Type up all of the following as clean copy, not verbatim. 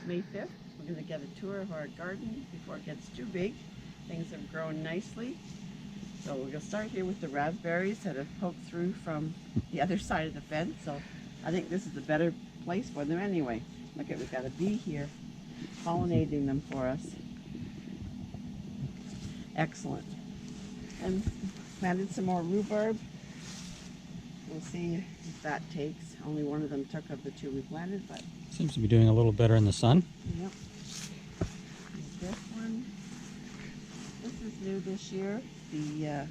May 5th. We're going to get a tour of our garden before it gets too big. Things have grown nicely. So we're going to start here with the raspberries that have poked through from the other side of the fence. So I think this is a better place for them anyway. Look at, we've got a bee here pollinating them for us. Excellent. And planted some more rhubarb. We'll see if that takes. Only one of them took of the two we planted, but seems to be doing a little better in the sun. yep. And this one, this is new this year. The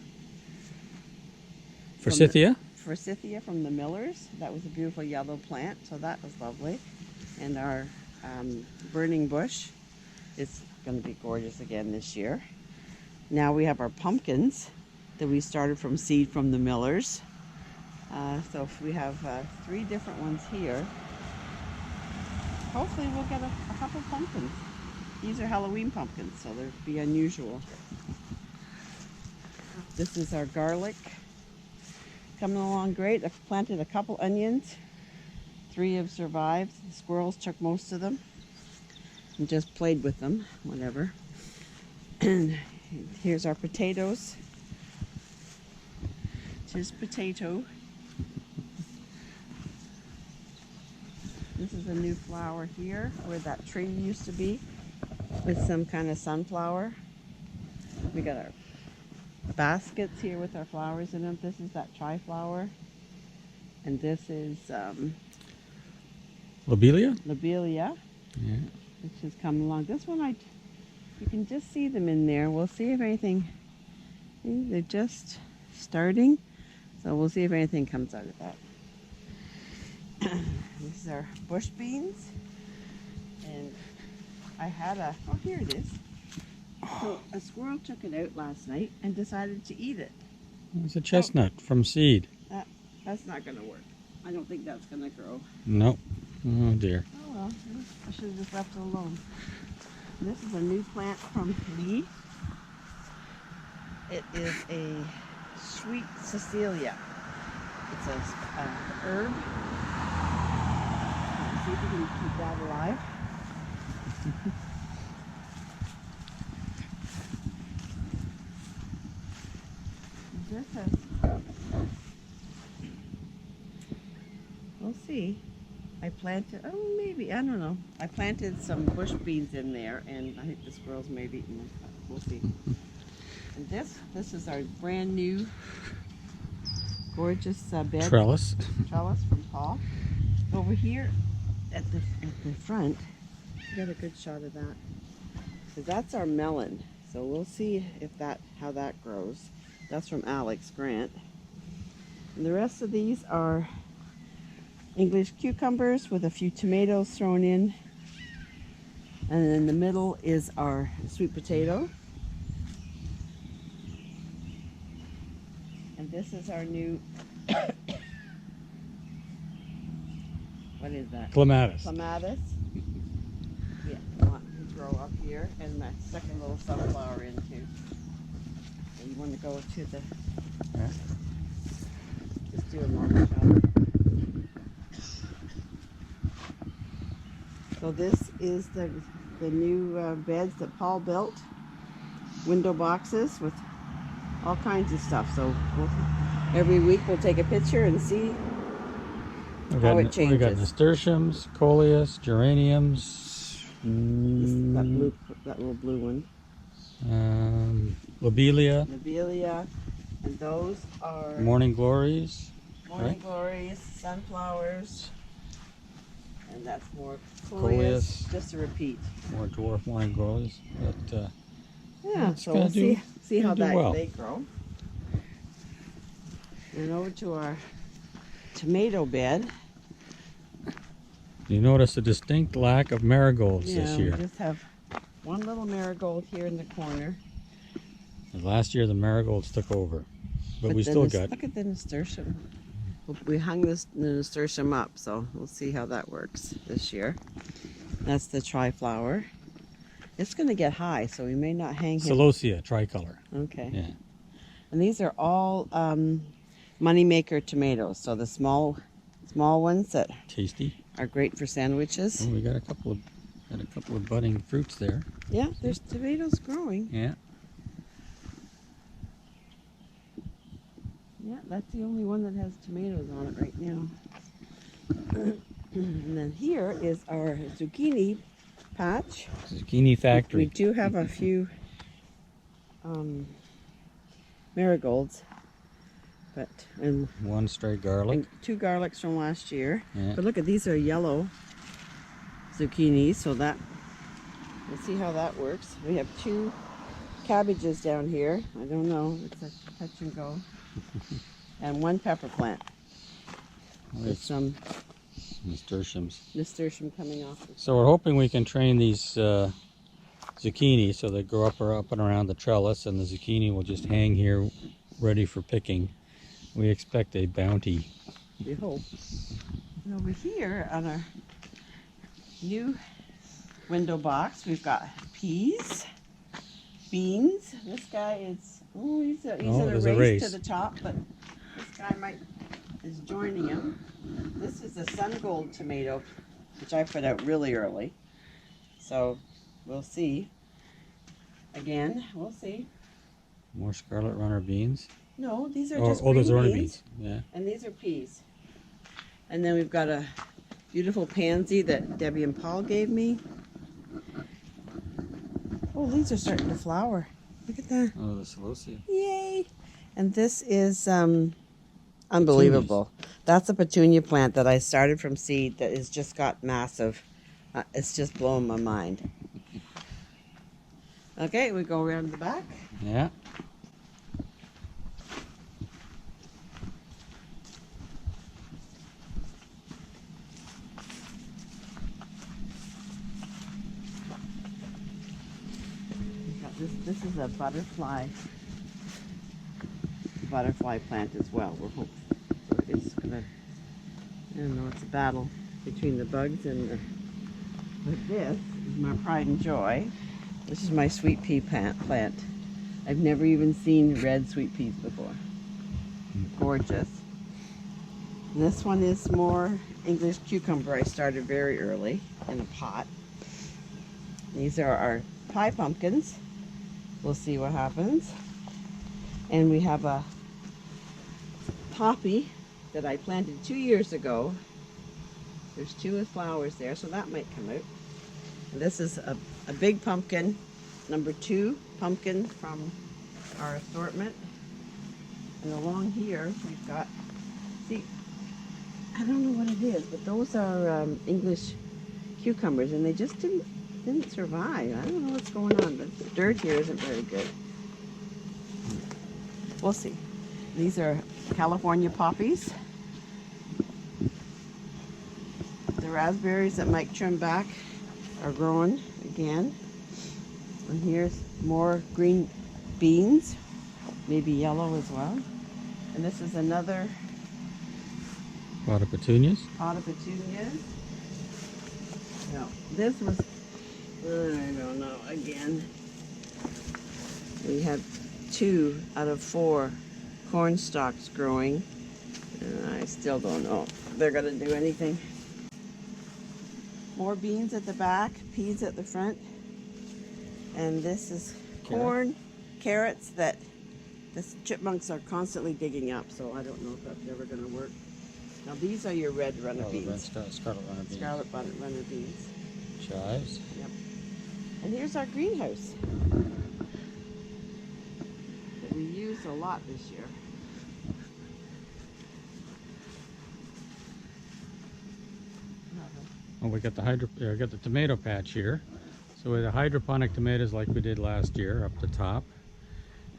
Forsythia? Forsythia from the Millers. That was a beautiful yellow plant, so that was lovely. And our burning bush is going to be gorgeous again this year. Now we have our pumpkins that we started from seed from the Millers. So we have 3 different ones here. Hopefully we'll get a couple pumpkins. These are Halloween pumpkins, so they'll be unusual. This is our garlic. Coming along great. I've planted a couple onions. 3 have survived. The squirrels took most of them and just played with them, whatever. And here's our potatoes. Here's potato. This is a new flower here where that tree used to be with some kind of sunflower. We got our baskets here with our flowers in them. This is that tri-flower. And this is Lobelia? lobelia, Yeah. which has come along. This one, you can just see them in there. We'll see if anything, they're just starting. So we'll see if anything comes out of that. These are bush beans. And I had oh, here it is. So a squirrel took it out last night and decided to eat it. It's a chestnut from seed. That's not going to work. I don't think that's going to grow. Nope. Oh dear. Oh well, I should have just left it alone. And this is a new plant from Lee. It is a sweet Cecilia. It's a herb. Let's see if we can keep that alive. This has, we'll see. I planted, oh maybe, I don't know. I planted some bush beans in there and I think the squirrels may have eaten them. We'll see. And this is our brand new gorgeous bed. Trellis. Trellis from Paul. Over here at the front, you got a good shot of that. So that's our melon. So we'll see if how that grows. That's from Alex Grant. And the rest of these are English cucumbers with a few tomatoes thrown in. And in the middle is our sweet potato. And this is our new, what is that? Clematis. Clematis. Yeah, I want to grow up here. And that second little sunflower in too. So you want to go to the, Yeah. just do a normal shot. So this is the new beds that Paul built. Window boxes with all kinds of stuff. So every week we'll take a picture and see how it changes. We got nasturtiums, coleus, geraniums, That little blue one. lobelia, Lobelia. And those are morning glories. morning right? glories, sunflowers. And that's more Coleus. coleus, just a repeat. More dwarf morning glories. But Yeah, it's so gonna we'll see how gonna do well. they grow. And over to our tomato bed. you notice a distinct lack of marigolds this year. We just have one little marigold here in the corner. And last year the marigolds took over, but we still got. Look at the nasturtium. We hung the nasturtium up, so we'll see how that works this year. That's the tri-flower. It's going to get high, so we may not hang him. Celosia tricolor. Okay. Yeah. And these are all moneymaker tomatoes. So the small ones that Tasty. are great for sandwiches. Oh, we got a couple of Got a couple of budding fruits there. Yeah, there's tomatoes growing. Yeah. Yeah, that's the only one that has tomatoes on it right now. And then here is our zucchini patch. Zucchini We factory. do have a few marigolds, and One stray garlic. 2 garlics from last year. Yeah. But look at these are yellow zucchinis, so that we'll see how that works. We have 2 cabbages down here. I don't know, it's a touch and go. And 1 pepper plant with There's some nasturtiums. nasturtium coming off. So we're hoping we can train these zucchini so they grow up and around the trellis, and the zucchini will just hang here ready for picking. We expect a bounty. We hope. And over here on our new window box, we've got peas, beans. This guy is, he's in a there's a race race. to the top, but this guy is joining him. This is a Sun Gold tomato, which I put out really early. So we'll see. Again, we'll see. More scarlet runner beans. No, these are just those green are beans. beans. Yeah. And these are peas. And then we've got a beautiful pansy that Debbie and Paul gave me. Oh, these are starting to flower. Look at that. Oh, the celosia. Yay! And this is unbelievable. That's a petunia plant that I started from seed that has just got massive. It's just blowing my mind. Okay, we go around the back. Yeah. This is a butterfly plant as well. We're hoping it's gonna, I don't know, it's a battle between the bugs and the, but this is my pride and joy. This is my sweet pea plant. I've never even seen red sweet peas before. Gorgeous. This one is more English cucumber. I started very early in a pot. These are our pie pumpkins. We'll see what happens. And we have a poppy that I planted 2 years ago. There's 2 with flowers there, so that might come out. And this is a big pumpkin, number 2 pumpkin from our assortment. And along here we've got, see, I don't know what it is, but those are English cucumbers, and they just didn't survive. I don't know what's going on, but the dirt here isn't very good. We'll see. These are California poppies. The raspberries that Mike trimmed back are growing again. And here's more green beans, maybe yellow as well. And this is another Pot of petunias. pot of petunias. No, this was, I don't know, again. We had 2 out of 4 corn stalks growing, and I still don't know if they're gonna do anything. More beans at the back, peas at the front, and this is corn, carrots that the chipmunks are constantly digging up, so I don't know if that's ever gonna work. Now these are your red runner beans. Scarlet runner beans. Scarlet runner beans. Chives. Yep. And here's our greenhouse that we used a lot this year. Oh, we got the tomato patch here. So we had hydroponic tomatoes like we did last year up the top,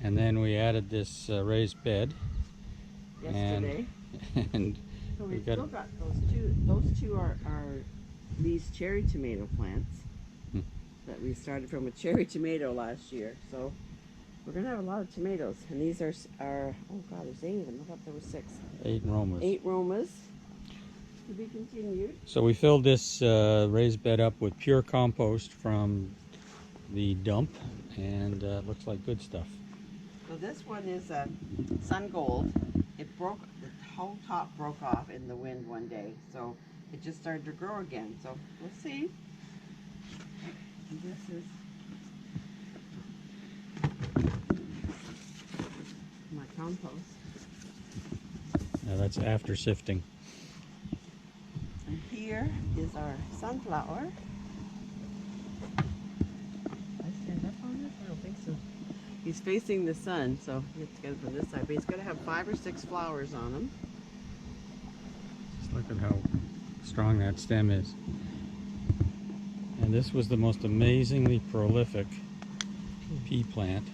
and then we added this raised bed. Yesterday. And So we we've got still got those two. Those 2 are these cherry tomato plants that we started from a cherry tomato last year. So we're gonna have a lot of tomatoes, and these are oh god, there's 8 of them. I thought there were 6. 8 Romas. 8 Romas to be continued. So we filled this raised bed up with pure compost from the dump, and looks like good stuff. So this one is a Sun Gold. It broke, the whole top broke off in the wind one day, so it just started to grow again. So we'll see. And this is my compost. Now that's after sifting. And here is our sunflower. I stand up on this? I don't think so. He's facing the sun, so he has to get it from this side. But he's going to have 5 or 6 flowers on him. Just look at how strong that stem is. And this was the most amazingly prolific pea plant.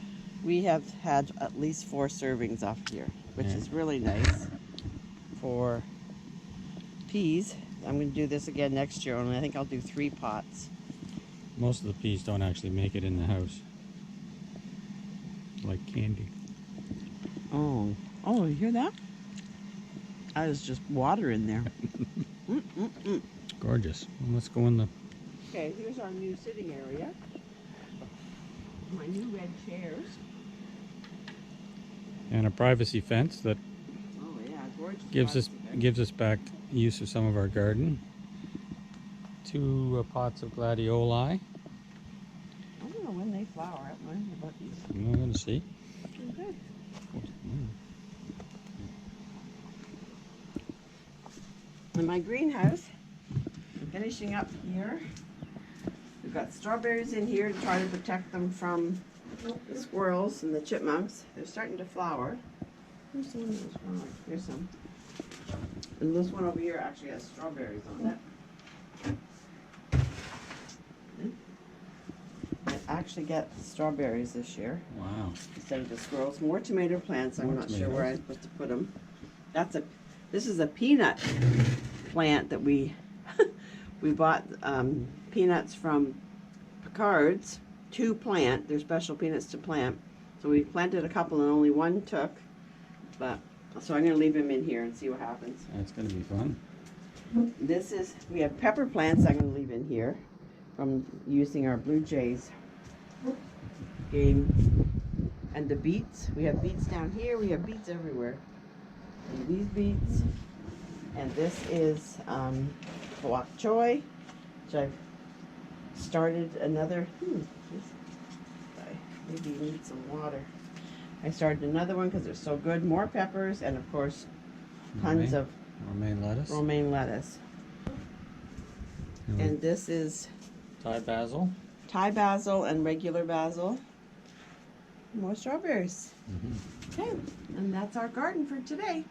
We have had at least 4 servings off here, which is really nice for peas. I'm going to do this again next year, only I think I'll do 3 pots. Most of the peas don't actually make it in the house. Like candy. Oh, you hear that? That is just water in there. Gorgeous. Well, let's go in the... Okay, here's our new sitting area. My new red chairs. And a privacy fence that Oh yeah, gorgeous. gives us back use of some of our garden. 2 pots of gladioli. I don't know when they flower. I haven't learned about these. We're going to see. Okay. In my greenhouse, I'm finishing up here. We've got strawberries in here to try to protect them from the squirrels and the chipmunks. They're starting to flower. Here's some of those flowers. Here's some. And this one over here actually has strawberries on it. I actually get strawberries this year Wow. instead of the squirrels. More tomato plants. I'm More not sure where I'm tomatoes. supposed to put them. This is a peanut plant that we bought peanuts from Picard's to plant. They're special peanuts to plant. So we planted a couple and only one took. But so I'm going to leave him in here and see what happens. That's going to be fun. We have pepper plants I'm going to leave in here from using our Blue Jays game. And the beets. We have beets down here. We have beets everywhere. And these beets. And this is bok choy, which I've started another. Maybe need some water. I started another one because they're so good. More peppers and of course tons of romaine lettuce. romaine lettuce. And this is Thai basil. Thai basil and regular basil. More strawberries. Okay, and that's our garden for today.